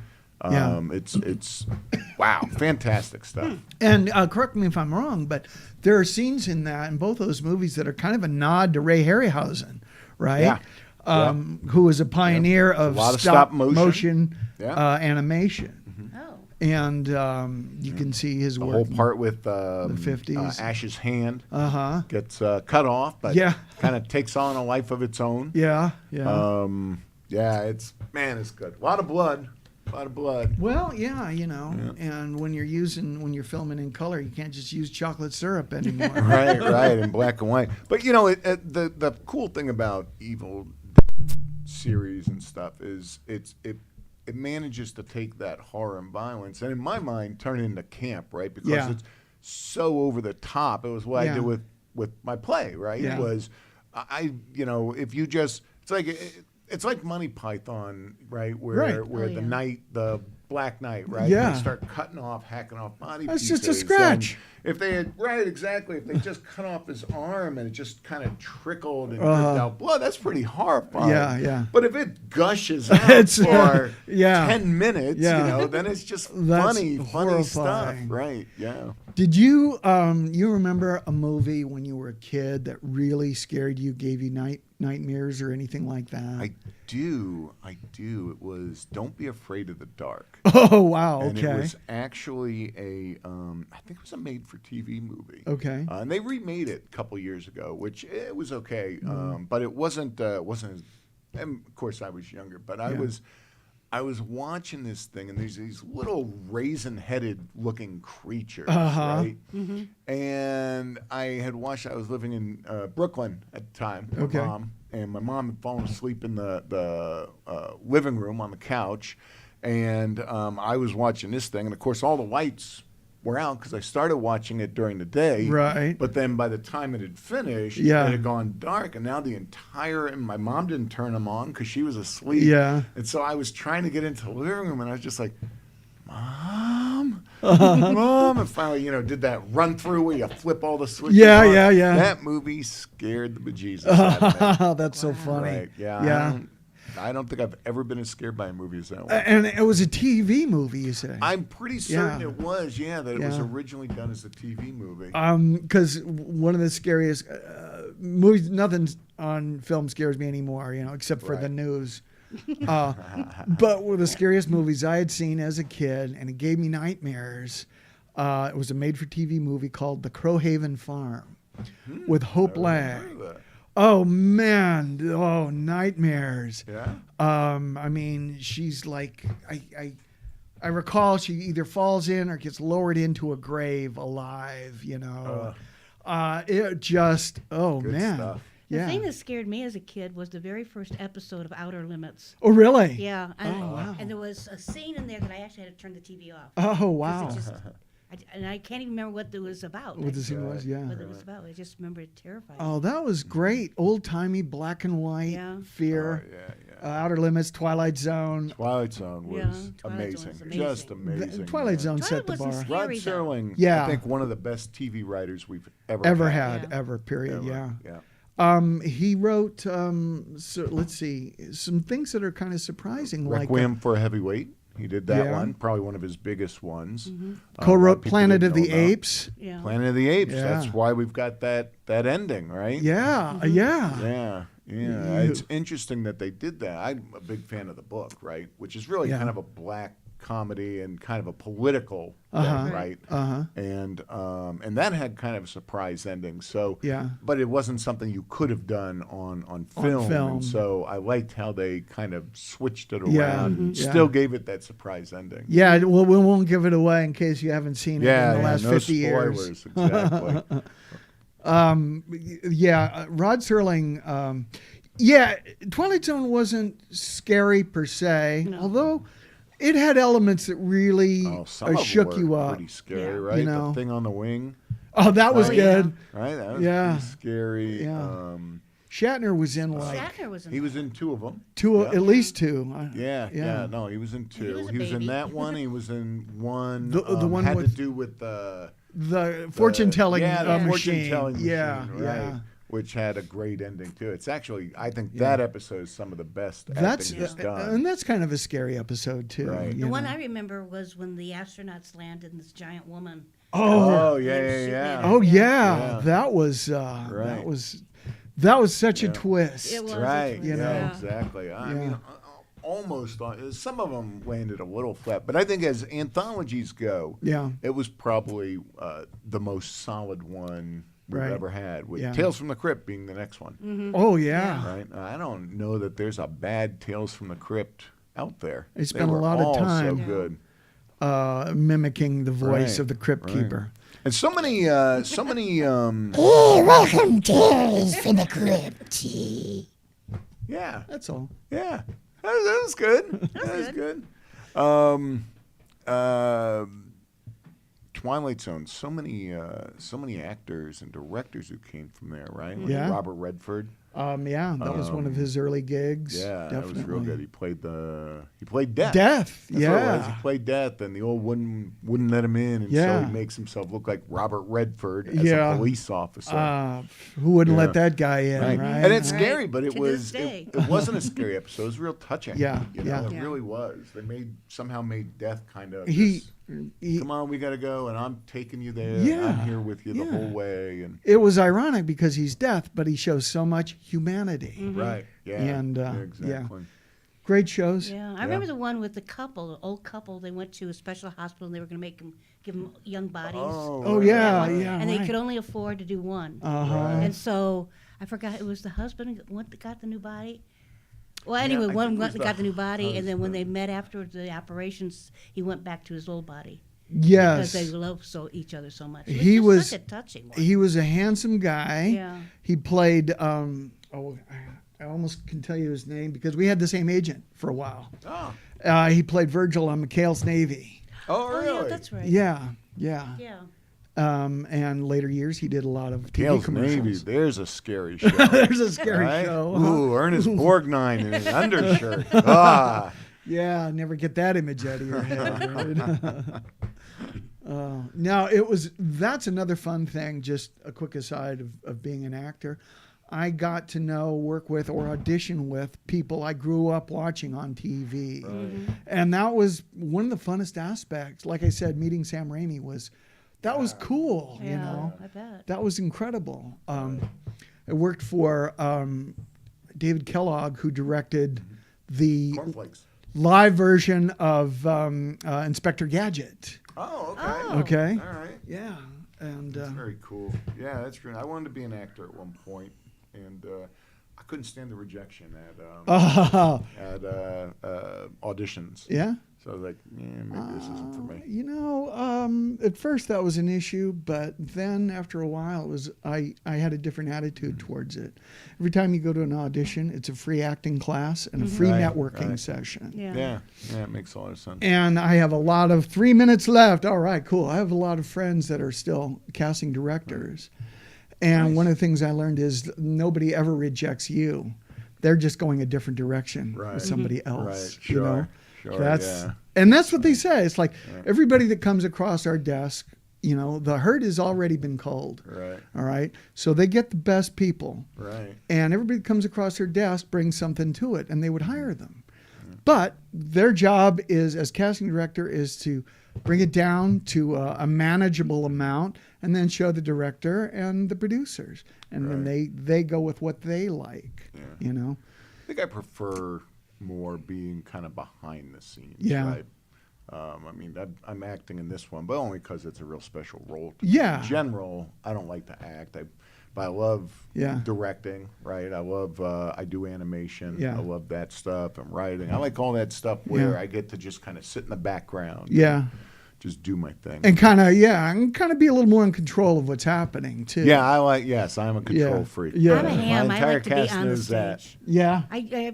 Yeah. It's wow, fantastic stuff. And correct me if I'm wrong, but there are scenes in both of those movies that are kind of a nod to Ray Harryhausen, right? Yeah. Who was a pioneer A of lot of stop stop motion. motion Yeah. animation. Oh. And you can see his The work. whole part with 50s. Ash's hand Uh-huh. gets cut off, but Yeah. kind of takes on a life of its own. Yeah, yeah. Yeah, it's good. A lot of blood. Well, yeah, and when you're filming in color, you can't just use chocolate syrup anymore. right, in black and white. But the cool thing about Evil series and stuff is it manages to take that horror and violence and in my mind turn it into camp, right? Because it's so over the top. It was what I did with my play, right? Yeah. It was if you just it's like Monty Python, right? Where the Black Knight, right? Yeah. They start hacking off body That's pieces. just a scratch. And if they had, if they just cut off his arm and it just kind of trickled and dripped out blood, that's pretty horrifying. Yeah. But if it gushes out for yeah. 10 minutes, then it's just funny horrifying. stuff. Right, yeah. Did you remember a movie when you were a kid that really scared you, gave you nightmares or anything like that? I do. It was Don't Be Afraid of the Dark. Oh, wow, And okay. it was actually I think it was a made-for-TV movie. Okay. And they remade it a couple years ago, which it was okay, but it wasn't as, and of course I was younger, but I was watching this thing, and there's these little raisin-headed looking creatures, right? Mm-hmm. And I was living in Brooklyn at the time with my mom, and my mom had fallen asleep in the living room on the couch, and I was watching this thing, and of course all the lights were out because I started watching it during the day. Right. But then by the time it had finished, it had gone dark, and now and my mom didn't turn them on because she was asleep. Yeah. And so I was trying to get into the living room, and I was just like, Mom, Mom, and finally, did that run through where you flip all the switches. Yeah, on. yeah. That movie scared the bejesus out of me. That's so funny. Right, yeah. Yeah. I don't think I've ever been as scared by a movie as that one. And it was a TV movie, you say? I'm pretty certain Yeah. it was, that it was originally done as a TV movie. Because one of the scariest movies, nothing on film scares me anymore, except for the news. But one of the scariest movies I had seen as a kid, and it gave me nightmares, it was a made-for-TV movie called The Crowhaven Farm with Hope Lang. Oh man! Oh, nightmares. Yeah. I mean, she's like, I recall she either falls in or gets lowered into a grave alive. It just, Good man. stuff. The thing that scared me as a kid was the very first episode of Outer Limits. Oh, really? Yeah. And, wow. and there was a scene in there that I actually had to turn the TV off. Oh, 'Cause wow. it just- and I can't even remember what it was about. What the scene was, yeah. What it was about. I just remember it terrifying. Oh, that was great. Old-timey black and white, fear, Outer Limits, Twilight Zone. Twilight Zone was Twilight Zone amazing. was amazing. Just amazing. Twilight Zone set the wasn't bar. scary. Rod Scary, though. Serling, Yeah. I think one of the best TV writers we've ever had. Period, Ever. yeah. He wrote, so let's see, some things that are kind of surprising. Requiem for a Heavyweight. He did that Yeah. one, probably one of his biggest ones. Mm-hmm. Co-wrote people Planet didn't of the know about. Apes. Yeah. Planet of the Apes. Yeah. That's why we've got that ending, right? Yeah, yeah. Yeah. It's interesting that they did that. I'm a big fan of the book, right? Which is really kind of a black comedy and kind of a political thing, right? And that had kind of a surprise ending. So, but it wasn't something you could have done on film. And so I liked how they kind of switched it around and still gave it that surprise ending. Yeah, well, we won't give it away in case you haven't seen it in the last no 50 spoilers, years. Exactly. Rod Serling. Twilight Zone wasn't scary per se, although it had elements that really some of shook them you were up. pretty scary, right? The thing on the wing. Oh, that was Right. good. Right? That was pretty scary. Yeah. Shatner was in Shatner was in He was in two of them. at least two. Yeah. No, he was in two. was a He was in baby. that one. He was in one. The one had with to do with the fortune telling the machine. fortune telling machine. Yeah, right. which had a great ending too. It's actually, I think that episode is some of the best That's acting he's done. and that's kind of a scary episode too. Right. The one I remember was when the astronauts landed and this giant woman. Oh, came yeah. shooting at Oh her. yeah, that was Right. that was such a twist. It was. Right. It was, You know. Yeah, exactly. I mean, almost. Some of them landed a little flat, but I think as anthologies go, Yeah. it was probably the most solid one we've Right. ever had. With Yeah. Tales from the Crypt being the next one. Mm-hmm. Oh yeah. Right. I don't know that there's a bad Tales from the Crypt out there. They spent a lot of all time. so good. Mimicking the voice Right, of the Crypt right. Keeper. And so many. Hey, welcome, Tales from the Crypt. Yeah. That's all. Yeah, that was good. That was good. Twilight Zone. So many actors and directors who came from there, right? Like Yeah. Robert Redford. Yeah, that was one of his early gigs. Yeah, definitely. that was real good. He played Death. Death. That's what it was. Yeah. He played Death, and the old wouldn't let him in, and so Yeah. he makes himself look like Robert Redford as Yeah. a police officer. Who wouldn't Yeah. let that guy in, right? And it's Right. scary, but it To was this day. it wasn't a scary episode. It was real touching. Yeah, you know, yeah. it Yeah. really was. They somehow made Death kind of. he Come on, we got to go, and I'm taking you there. Yeah, I'm here with you the yeah. whole way, and it was ironic because he's Death, but he shows so much humanity. right, yeah, And, yeah, yeah. exactly. Great shows. Yeah, I remember the one with the couple, the old couple. They went to a special hospital and they were going to give them young bodies. Oh right. yeah, That one. yeah. And right. they could only afford to do one. Uh-huh. And so I forgot it was the husband that got the new body. Well, anyway, I one think it went was and the got the new body, and then when they husband. met afterwards, the operations, he went back to his old body Yes. because they loved each other so much. He It was- such a touching one. He was a handsome guy. Yeah. He played. I almost can tell you his name because we had the same agent for a while. Oh, He played Virgil on McHale's Navy. oh, Oh, really? yeah, that's right. Yeah. Yeah. And later years, he did a lot of TV Tales commercials. Navy. There's a scary show. There's a scary right? show. Ooh, Ernest Borgnine in an undershirt. Ah, Yeah, never get that image out of your head. Right? Now, that's another fun thing, just a quick aside of being an actor. I got to work with, or audition with people I grew up watching on TV. And that was one of the funnest aspects. Like I said, meeting Sam Raimi was cool, Yeah, you know. I bet. That was incredible. I worked for David Kellogg, who directed the cornflakes. live version of Inspector Gadget. Oh, okay. Oh. Okay. All right. Yeah. And That's very cool. Yeah, that's great. I wanted to be an actor at one point, and I couldn't stand the rejection at auditions. yeah. So I was like, maybe this isn't for me. You know, at first that was an issue, but then after a while, I had a different attitude towards it. Every time you go to an audition, it's a free acting class and a free Right, networking right. session. Yeah. Yeah, it makes a lot of sense. And I have a lot of 3 minutes left. All right, cool. I have a lot of friends that are still casting directors. And one of the things I learned is nobody ever rejects you. They're just going a different direction Right. with somebody else. Right, You know? sure, yeah. And that's what they say. It's like everybody that comes across our desk, you know, the herd has already been culled. Right, All right. So they get the best people. right. And everybody that comes across their desk brings something to it, and they would hire them. But their job is, as casting director, is to bring it down to a manageable amount, and then show the director and the producers, and then they go with what they like. Yeah. You know. I think I prefer more being kind of behind the scenes. Yeah. Right? I mean, I'm acting in this one, but only because it's a real special role. To Yeah. Me. In general, I don't like to act. But I love Yeah. directing, right? I love, I do animation. Yeah. I love that stuff and writing. I like all that stuff where Yeah. I get to just kind of sit in the background. Yeah. Just do my thing. And kind of be a little more in control of what's happening too. Yeah, I'm a control freak. Yeah. I'm a ham. My I entire like to be cast on the knows that. stage. Yeah.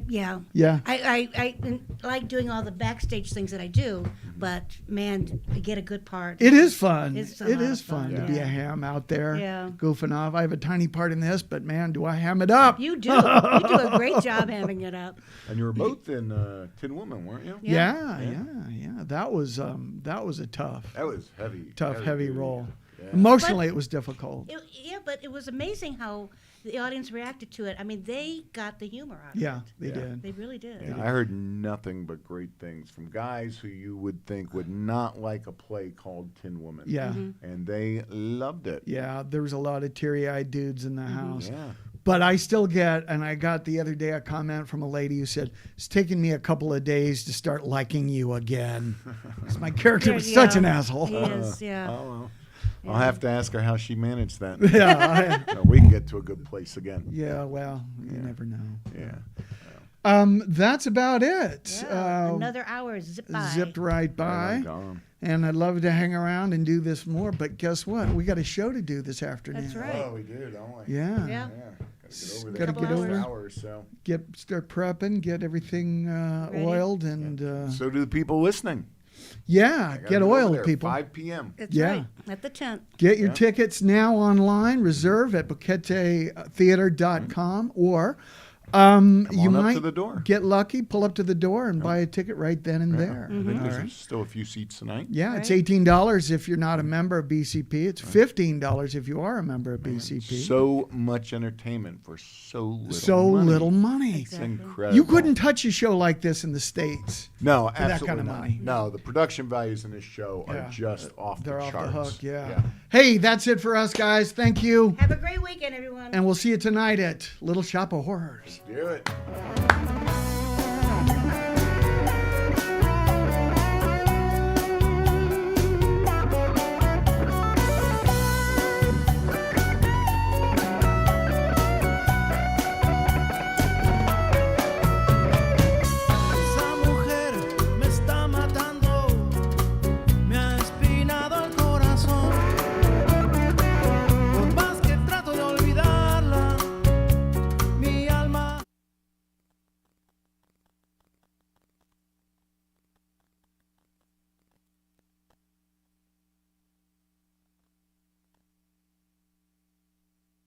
Yeah. Yeah. I like doing all the backstage things that I do, but man, to get a good part. It is fun. It's a It lot is of fun, fun to be yeah. a ham out there, Yeah. goofing off. I have a tiny part in this, but man, do I ham it up? You do. You do a great job hamming it up. And you were both in Tin Woman, weren't you? Yeah. That was a tough That was heavy. heavy duty. role. Emotionally, it was difficult. But it was amazing how the audience reacted to it. I mean, they got the humor out of Yeah, it. they did. They really did. Yeah, I heard nothing but great things from guys who you would think would not like a play called Tin Woman. Yeah. And they loved it. Yeah, there was a lot of teary-eyed dudes in the house. Yeah. But I still get, and I got the other day a comment from a lady who said, it's taken me a couple of days to start liking you again. 'Cause my character was such an asshole. He is, yeah. Oh, well. I'll have to ask her how she managed that. Yeah, So we can get to a good place again. well, you never know. Yeah. That's about it. Yeah, another hour zipped by. Zipped right by. Gone. And I'd love to hang around and do this more, but guess what? We got a show to do this afternoon. That's right. Oh, we do, don't we? Yeah. Yeah. Gotta Gotta get over get there. over. Hour or so. Start prepping, get everything Ready. oiled, and So do the people listening. yeah, Gotta get over oiled, there, people. 5 p.m. That's Yeah. right. At the tent. Get your tickets now online. Reserve at boquetetheater.com, or you on up might to the door. get lucky, pull up to the door, and buy a ticket right then and there. I think All there's right. still a few seats tonight. Yeah, it's Right. $18 if you're not a member of BCP. It's $15 if you are a member of BCP. So much entertainment for so little So money. little money. It's incredible. You couldn't touch a show like this in the States. No, that absolutely kind of not. money. No, the production values in this show Yeah. are just off They're the off charts. the hook, yeah. Hey, that's it for us, guys. Thank you. Have a great weekend, everyone. And we'll see you tonight at Little Shop of Horrors. Do it.